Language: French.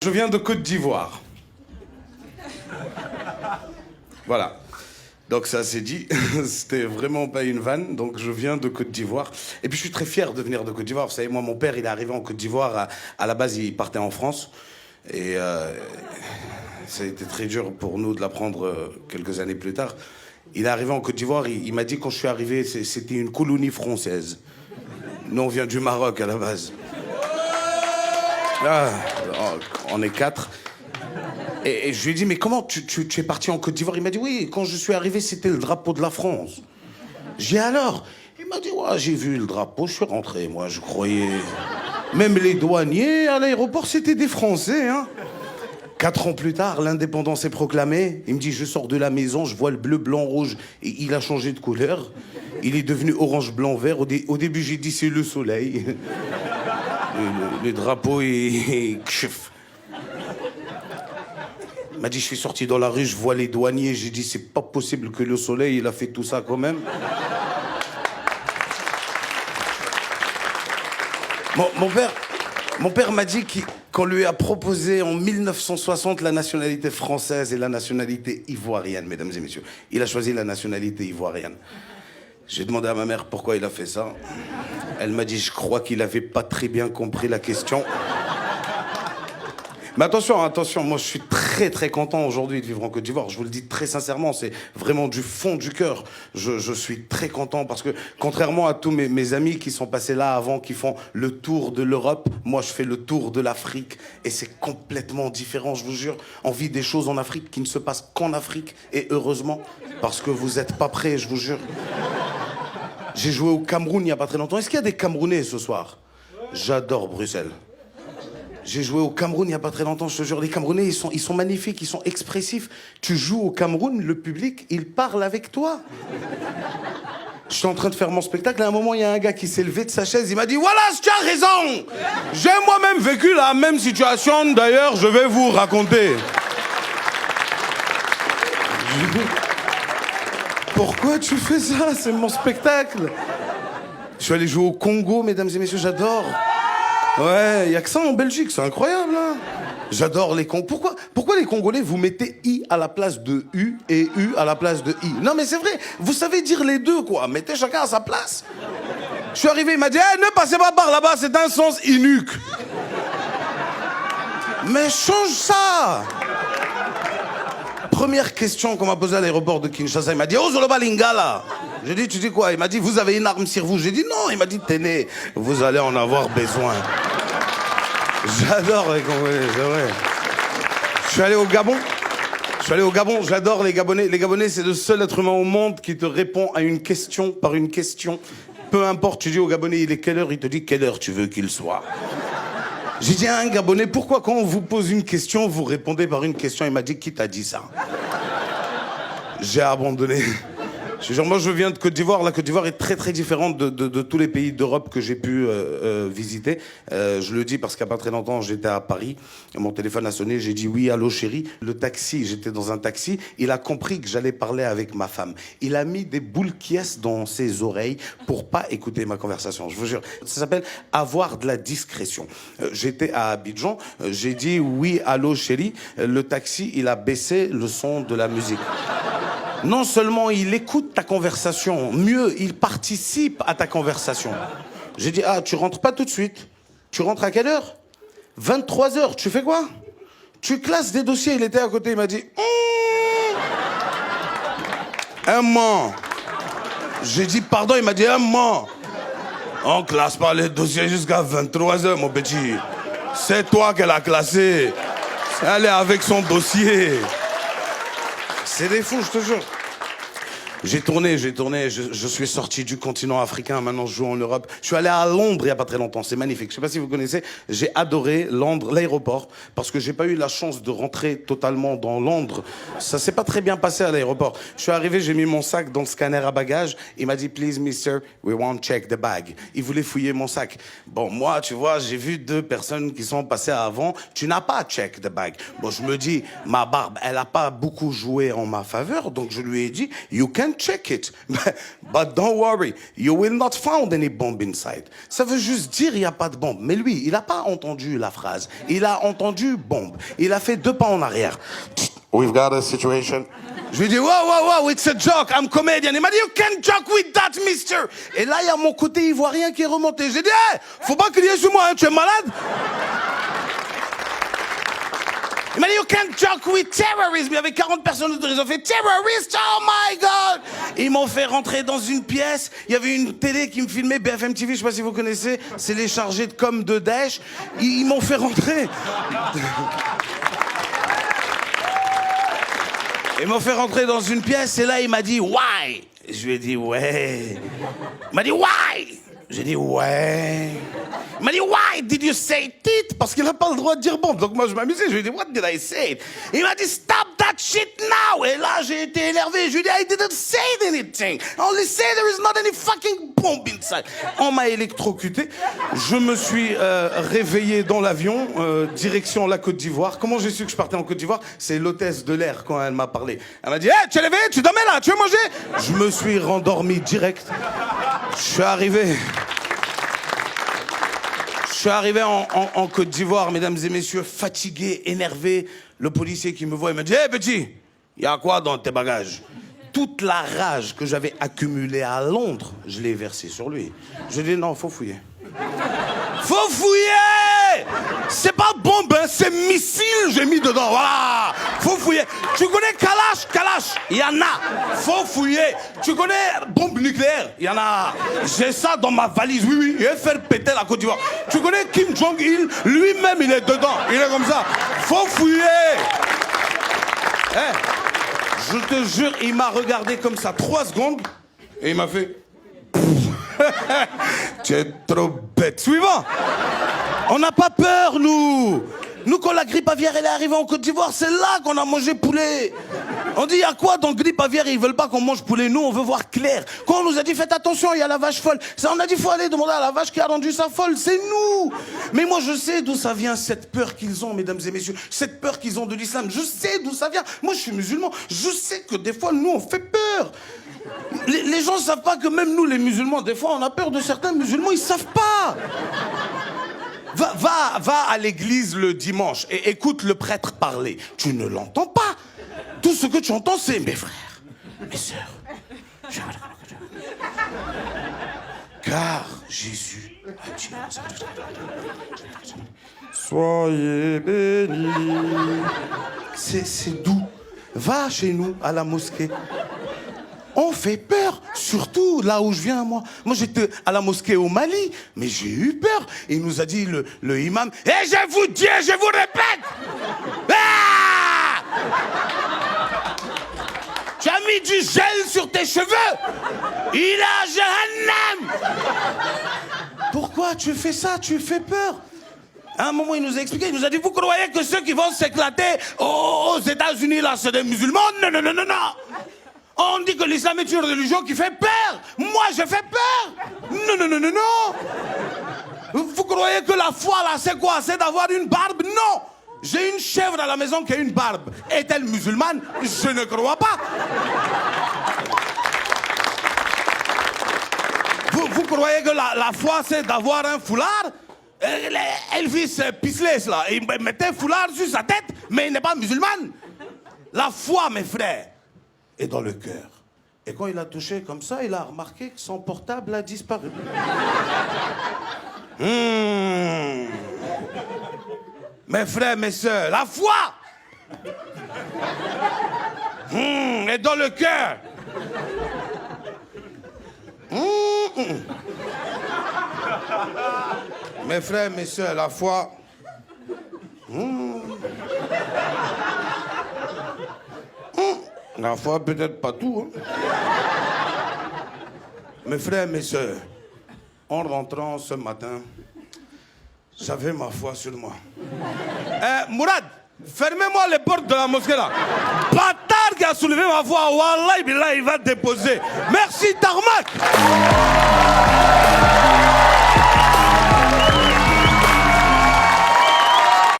Je viens de Côte d'Ivoire. Voilà. Donc ça c'est dit, c'était vraiment pas une vanne, donc je viens de Côte d'Ivoire. Et puis je suis très fier de venir de Côte d'Ivoire. Vous savez, moi mon père il est arrivé en Côte d'Ivoire, à la base il partait en France. Et ça a été très dur pour nous de l'apprendre quelques années plus tard. Il est arrivé en Côte d'Ivoire, il m'a dit quand je suis arrivé, c'était une colonie française. Nous on vient du Maroc à la base. Ah, on est 4. Et je lui ai dit, mais comment tu es parti en Côte d'Ivoire? Il m'a dit, oui, quand je suis arrivé, c'était le drapeau de la France. J'ai dit, alors? Il m'a dit, ouais, j'ai vu le drapeau, je suis rentré, moi, je croyais... Même les douaniers à l'aéroport, c'était des Français, hein. 4 ans plus tard, l'indépendance est proclamée. Il me dit, je sors de la maison, je vois le bleu, blanc, rouge, et il a changé de couleur. Il est devenu orange, blanc, vert. Au début, j'ai dit, c'est le soleil. Le drapeau est... Il m'a dit, je suis sorti dans la rue, je vois les douaniers. J'ai dit, c'est pas possible que le soleil, il a fait tout ça quand même. Mon père m'a dit qu'on lui a proposé en 1960 la nationalité française et la nationalité ivoirienne, mesdames et messieurs. Il a choisi la nationalité ivoirienne. J'ai demandé à ma mère pourquoi il a fait ça. Elle m'a dit, je crois qu'il avait pas très bien compris la question. Mais attention, moi je suis très content aujourd'hui de vivre en Côte d'Ivoire. Je vous le dis très sincèrement, c'est vraiment du fond du cœur. Je suis très content parce que contrairement à tous mes amis qui sont passés là avant, qui font le tour de l'Europe, moi je fais le tour de l'Afrique et c'est complètement différent, je vous jure. On vit des choses en Afrique qui ne se passent qu'en Afrique et heureusement parce que vous n'êtes pas prêts, je vous jure. J'ai joué au Cameroun il n'y a pas très longtemps. Est-ce qu'il y a des Camerounais ce soir? J'adore Bruxelles. J'ai joué au Cameroun il n'y a pas très longtemps, je te jure. Les Camerounais, ils sont magnifiques, ils sont expressifs. Tu joues au Cameroun, le public, il parle avec toi. Je suis en train de faire mon spectacle, et à un moment, il y a un gars qui s'est levé de sa chaise, il m'a dit « Voilà, tu as raison. J'ai moi-même vécu la même situation, d'ailleurs, je vais vous raconter. » Pourquoi tu fais ça? C'est mon spectacle. Je suis allé jouer au Congo, mesdames et messieurs, j'adore. Ouais, il y a que ça en Belgique, c'est incroyable, hein. J'adore les Congolais. Pourquoi les Congolais, vous mettez I à la place de U et U à la place de I? Non, mais c'est vrai, vous savez dire les deux, quoi. Mettez chacun à sa place. Je suis arrivé, il m'a dit hey, ne passez pas par là-bas, c'est un sens inuque. Mais change ça. Première question qu'on m'a posée à l'aéroport de Kinshasa, il m'a dit oh, Zoloba Lingala. J'ai dit, tu dis quoi? Il m'a dit, vous avez une arme sur vous. J'ai dit, non. Il m'a dit, tenez, vous allez en avoir besoin. J'adore les Congolais, c'est vrai. Je suis allé au Gabon, j'adore les Gabonais. Les Gabonais, c'est le seul être humain au monde qui te répond à une question par une question. Peu importe, tu dis au Gabonais, il est quelle heure? Il te dit, quelle heure tu veux qu'il soit? J'ai dit à un Gabonais, pourquoi quand on vous pose une question, vous répondez par une question? Il m'a dit, qui t'a dit ça? J'ai abandonné. Moi, je viens de Côte d'Ivoire. La Côte d'Ivoire est très différente de tous les pays d'Europe que j'ai pu visiter. Je le dis parce qu'il n'y a pas très longtemps, j'étais à Paris. Mon téléphone a sonné. J'ai dit oui, allô chérie. Le taxi, j'étais dans un taxi. Il a compris que j'allais parler avec ma femme. Il a mis des boules quies dans ses oreilles pour pas écouter ma conversation. Je vous jure. Ça s'appelle avoir de la discrétion. J'étais à Abidjan. J'ai dit oui, allô chérie. Le taxi, il a baissé le son de la musique. Non seulement il écoute ta conversation, mieux, il participe à ta conversation. J'ai dit, ah, tu rentres pas tout de suite. Tu rentres à quelle heure? 23h, tu fais quoi? Tu classes des dossiers, il était à côté, il m'a dit, un mois. J'ai dit, pardon, il m'a dit, un mois. On classe pas les dossiers jusqu'à 23h, mon petit. C'est toi qu'elle a classé. Elle est avec son dossier. C'est des fous, je te jure. J'ai tourné, je suis sorti du continent africain, maintenant je joue en Europe. Je suis allé à Londres il n'y a pas très longtemps, c'est magnifique. Je sais pas si vous connaissez, j'ai adoré Londres, l'aéroport, parce que j'ai pas eu la chance de rentrer totalement dans Londres. Ça s'est pas très bien passé à l'aéroport. Je suis arrivé, j'ai mis mon sac dans le scanner à bagages, il m'a dit, please mister, we won't check the bag. Il voulait fouiller mon sac. Bon, moi, tu vois, j'ai vu 2 personnes qui sont passées avant, tu n'as pas check the bag. Bon, je me dis, ma barbe, elle a pas beaucoup joué en ma faveur, donc je lui ai dit, you can can check it. But don't worry, you will not find any bomb inside. Ça veut juste dire il n'y a pas de bombe. Mais lui, il n'a pas entendu la phrase. Il a entendu bombe. Il a fait 2 pas en arrière. We've got a situation. Je lui ai dit, wow, it's a joke, I'm comedian. Il m'a dit, you can't joke with that, mister. Et là, il y a mon côté ivoirien qui est remonté. J'ai dit, hey, faut pas crier sur moi, hein, tu es malade? Il m'a dit, you can't joke with terrorism. Il y avait 40 personnes autour, ils ont fait terrorist, oh my God. Ils m'ont fait rentrer dans une pièce. Il y avait une télé qui me filmait, BFM TV, je sais pas si vous connaissez. C'est les chargés de com de Daesh. Ils m'ont fait rentrer. Ils m'ont fait rentrer dans une pièce et là, il m'a dit « Why ?» Je lui ai dit « Ouais ». Il m'a dit « Why ?» J'ai dit « Ouais ». Il m'a dit « Why did you say it ?» Parce qu'il n'a pas le droit de dire bombe. Donc moi, je m'amusais. Je lui ai dit « What did I say ?» Il m'a dit « Stop that shit now !» Et là, j'ai été énervé. Je lui ai dit « I didn't say anything. I only say there is not any fucking bomb inside. » On m'a électrocuté. Je me suis réveillé dans l'avion, direction la Côte d'Ivoire. Comment j'ai su que je partais en Côte d'Ivoire? C'est l'hôtesse de l'air quand elle m'a parlé. Elle m'a dit « Hey, tu es réveillé? Tu dormais là? Tu veux manger ?» Je me suis rendormi direct. Je suis arrivé en Côte d'Ivoire, mesdames et messieurs, fatigué, énervé. Le policier qui me voit, il me dit « Hey, petit, il y a quoi dans tes bagages ?» Toute la rage que j'avais accumulée à Londres, je l'ai versée sur lui. Je lui ai dit « Non, faut fouiller. » Faut fouiller! C'est pas bombe, hein, c'est missile, j'ai mis dedans, voilà! Faut fouiller. Tu connais Kalash? Il y en a. Faut fouiller. Tu connais bombe nucléaire? Il y en a. J'ai ça dans ma valise, oui, il va faire péter la Côte d'Ivoire. Tu connais Kim Jong-il? Lui-même, il est dedans. Il est comme ça. Faut fouiller. Hey, je te jure, il m'a regardé comme ça 3 secondes et il m'a fait... Tu es trop bête. Suivant. On n'a pas peur, nous. Nous, quand la grippe aviaire elle est arrivée en Côte d'Ivoire, c'est là qu'on a mangé poulet. On dit, il y a quoi dans grippe aviaire? Ils veulent pas qu'on mange poulet. Nous, on veut voir clair. Quand on nous a dit, faites attention, il y a la vache folle. Ça, on a dit, faut aller demander à la vache qui a rendu ça folle. C'est nous. Mais moi, je sais d'où ça vient, cette peur qu'ils ont, mesdames et messieurs. Cette peur qu'ils ont de l'islam. Je sais d'où ça vient. Moi, je suis musulman. Je sais que des fois, nous, on fait peur. Les gens ne savent pas que même nous, les musulmans, des fois, on a peur de certains musulmans, ils ne savent pas. Va à l'église le dimanche et écoute le prêtre parler. Tu ne l'entends pas. Tout ce que tu entends, c'est mes frères, mes sœurs. Car Jésus a dit... Soyez bénis. C'est doux. Va chez nous, à la mosquée. On fait peur, surtout là où je viens, moi. Moi, j'étais à la mosquée au Mali, mais j'ai eu peur. Il nous a dit, le imam, « Et je vous dis, je vous répète, ah, tu as mis du gel sur tes cheveux. Il est à Jahannam. » Pourquoi tu fais ça? Tu fais peur. À un moment, il nous a expliqué, il nous a dit, vous croyez que ceux qui vont s'éclater aux États-Unis, là, c'est des musulmans? Non, non, non, non, non. On dit que l'islam est une religion qui fait peur. Moi, je fais peur. Non, non, non, non, non. Vous croyez que la foi, là, c'est quoi? C'est d'avoir une barbe? Non. J'ai une chèvre à la maison qui a une barbe. Est-elle musulmane? Je ne crois pas. Vous croyez que la foi, c'est d'avoir un foulard? Elvis Pisles, là, il mettait un foulard sur sa tête, mais il n'est pas musulman. La foi, mes frères, est dans le cœur. Et quand il a touché comme ça, il a remarqué que son portable a disparu. Mes frères, mes sœurs, la foi est dans le cœur. Mes frères, mes sœurs, la foi. La foi, peut-être pas tout. Hein. Mes frères, mes sœurs, en rentrant ce matin, j'avais ma foi sur moi. Mourad, fermez-moi les portes de la mosquée là. Bâtard qui a soulevé ma foi, Wallah, il va déposer. Merci, Tarmac.